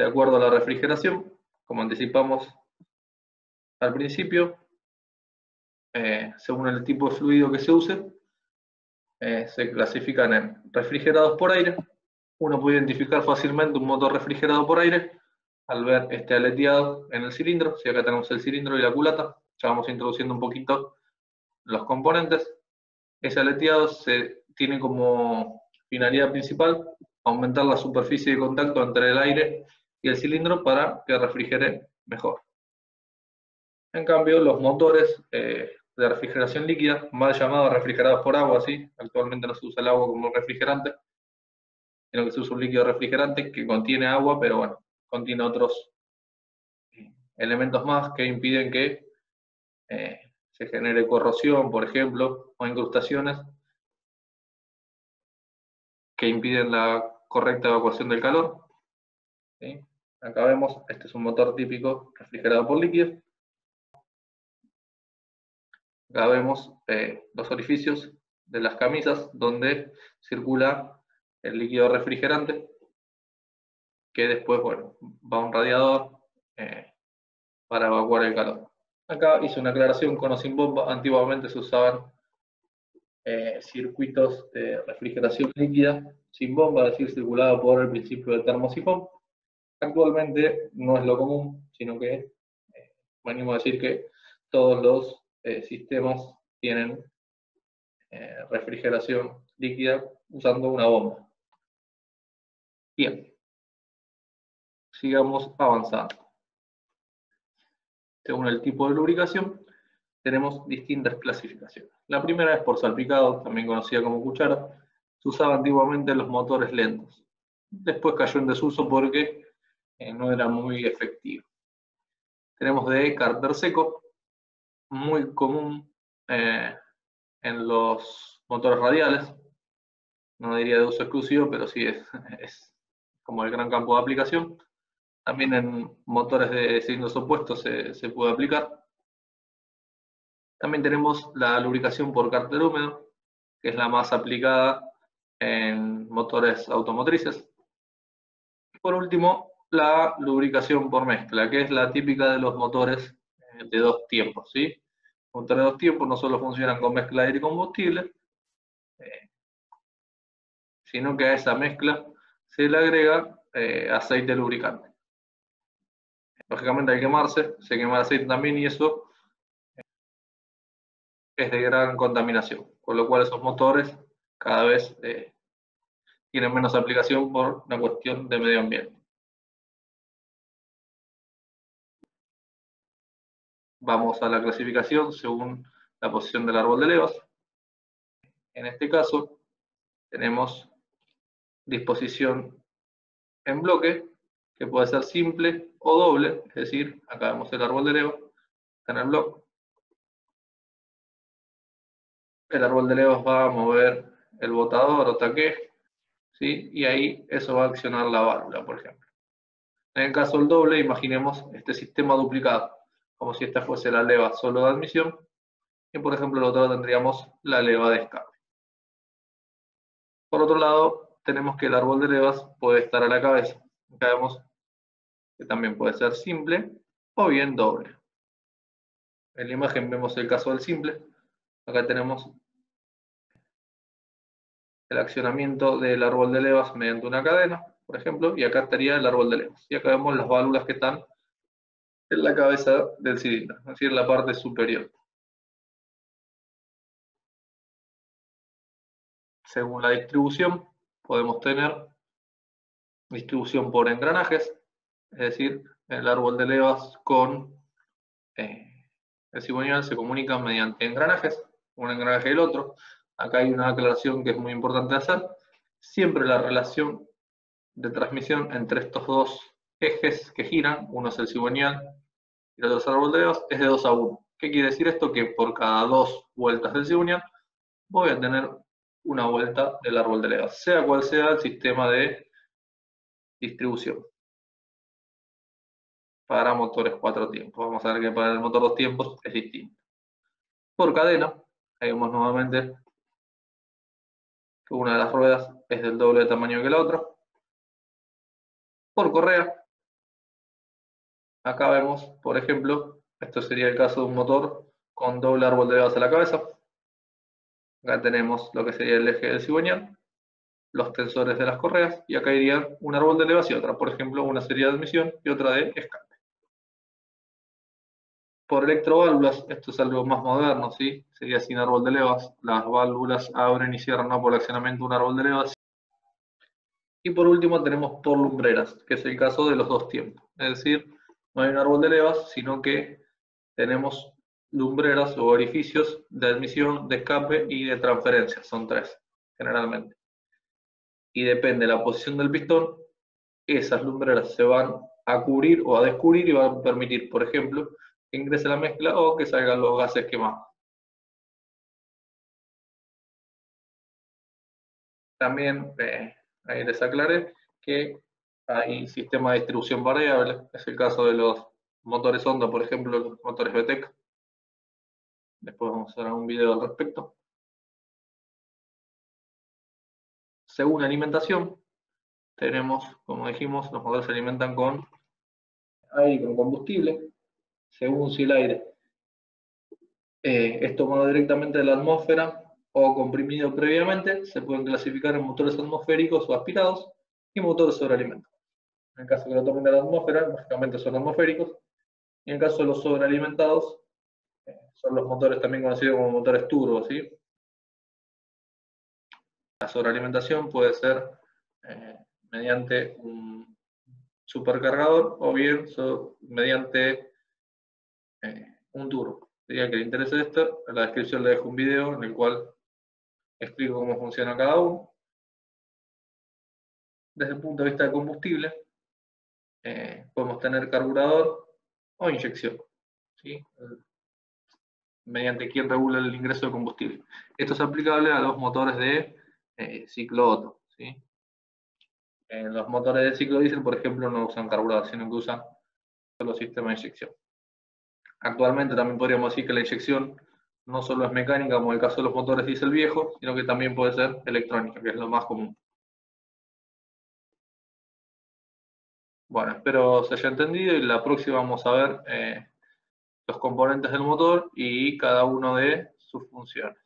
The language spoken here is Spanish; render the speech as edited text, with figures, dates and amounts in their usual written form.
de acuerdo a la refrigeración, como anticipamos al principio, según el tipo de fluido que se use, se clasifican en refrigerados por aire. Uno puede identificar fácilmente un motor refrigerado por aire al ver este aleteado en el cilindro. Si acá tenemos el cilindro y la culata, ya vamos introduciendo un poquito los componentes. Ese aleteado tiene como finalidad principal aumentar la superficie de contacto entre el aire y el cilindro para que refrigere mejor. En cambio, los motores de refrigeración líquida, mal llamados refrigerados por agua, ¿sí? Actualmente no se usa el agua como refrigerante, sino que se usa un líquido refrigerante que contiene agua, pero bueno, contiene otros elementos más que impiden que se genere corrosión, por ejemplo, o incrustaciones que impiden la correcta evacuación del calor. ¿Sí? Acá vemos, este es un motor típico refrigerado por líquido. Acá vemos los orificios de las camisas donde circula el líquido refrigerante, que después, bueno, va a un radiador para evacuar el calor. Acá hice una aclaración con o sin bomba. Antiguamente se usaban circuitos de refrigeración líquida sin bomba, es decir, circulado por el principio de termosifón. Actualmente no es lo común, sino que venimos a decir que todos los sistemas tienen refrigeración líquida usando una bomba. Bien, sigamos avanzando. Según el tipo de lubricación, tenemos distintas clasificaciones. La primera es por salpicado, también conocida como cuchara. Se usaba antiguamente en los motores lentos. Después cayó en desuso porque no era muy efectivo. Tenemos de cárter seco, muy común en los motores radiales. No diría de uso exclusivo, pero sí es como el gran campo de aplicación. También en motores de cilindros opuestos se puede aplicar. También tenemos la lubricación por cárter húmedo, que es la más aplicada en motores automotrices. Por último, la lubricación por mezcla, que es la típica de los motores de dos tiempos, ¿sí? Los motores de dos tiempos no solo funcionan con mezcla de aire y combustible, sino que a esa mezcla se le agrega aceite lubricante. Lógicamente al quemarse, se quema el aceite también y eso es de gran contaminación, con lo cual esos motores cada vez tienen menos aplicación por una cuestión de medio ambiente. Vamos a la clasificación según la posición del árbol de levas. En este caso tenemos disposición en bloque, que puede ser simple o doble, es decir, acá vemos el árbol de levas, está en el bloque. El árbol de levas va a mover el botador o taqué, ¿sí? Y ahí eso va a accionar la válvula, por ejemplo. En el caso del doble, imaginemos este sistema duplicado, como si esta fuese la leva solo de admisión, y por ejemplo el otro tendríamos la leva de escape. Por otro lado, tenemos que el árbol de levas puede estar a la cabeza. Acá vemos que también puede ser simple o bien doble. En la imagen vemos el caso del simple. Acá tenemos el accionamiento del árbol de levas mediante una cadena, por ejemplo, y acá estaría el árbol de levas. Y acá vemos las válvulas que están en la cabeza del cilindro, es decir, en la parte superior. Según la distribución, podemos tener distribución por engranajes, es decir, el árbol de levas con el cigüeñal se comunican mediante engranajes, un engranaje y el otro. Acá hay una aclaración que es muy importante hacer. Siempre la relación de transmisión entre estos dos ejes que giran, uno es el cigüeñal y el otro es el árbol de levas, es de 2 a 1. ¿Qué quiere decir esto? Que por cada 2 vueltas del cigüeñal voy a tener una vuelta del árbol de levas, sea cual sea el sistema de distribución. Para motores 4 tiempos. Vamos a ver que para el motor 2 tiempos es distinto. Por cadena, ahí vemos nuevamente que una de las ruedas es del doble de tamaño que la otra. Por correa, Acá vemos, por ejemplo, esto sería el caso de un motor con doble árbol de levas a la cabeza. Acá tenemos lo que sería el eje del cigüeñal, los tensores de las correas, y acá iría un árbol de levas y otra, por ejemplo, una serie de admisión y otra de escape. Por electroválvulas, esto es algo más moderno, ¿sí? Sería sin árbol de levas. Las válvulas abren y cierran no por accionamiento de un árbol de levas. Y por último tenemos por lumbreras, que es el caso de los dos tiempos. Es decir, no hay un árbol de levas, sino que tenemos lumbreras o orificios de admisión, de escape y de transferencia. Son tres, generalmente. Y depende de la posición del pistón, esas lumbreras se van a cubrir o a descubrir y van a permitir, por ejemplo, que ingrese la mezcla o que salgan los gases quemados. También ahí les aclaré que hay sistema de distribución variable, es el caso de los motores Honda, por ejemplo, los motores VTEC. Después vamos a hacer un video al respecto. Según alimentación, tenemos, como dijimos, los motores se alimentan con aire y con combustible. Según si el aire es tomado directamente de la atmósfera o comprimido previamente, se pueden clasificar en motores atmosféricos o aspirados y motores sobrealimentados. En el caso que lo tomen de la atmósfera, lógicamente son atmosféricos, y en el caso de los sobrealimentados, son los motores también conocidos como motores turbo, ¿sí? La sobrealimentación puede ser mediante un supercargador o bien mediante un turbo. Si a que le interese esto, en la descripción le dejo un video en el cual explico cómo funciona cada uno. Desde el punto de vista de combustible, podemos tener carburador o inyección, ¿sí? Mediante quien regula el ingreso de combustible. Esto es aplicable a los motores de ciclo Otto, ¿sí? Los motores de ciclo diésel, por ejemplo, no usan carburador, sino que usan solo sistema de inyección. Actualmente también podríamos decir que la inyección no solo es mecánica, como en el caso de los motores diésel viejos, sino que también puede ser electrónica, que es lo más común. Bueno, espero se haya entendido y la próxima vamos a ver los componentes del motor y cada uno de sus funciones.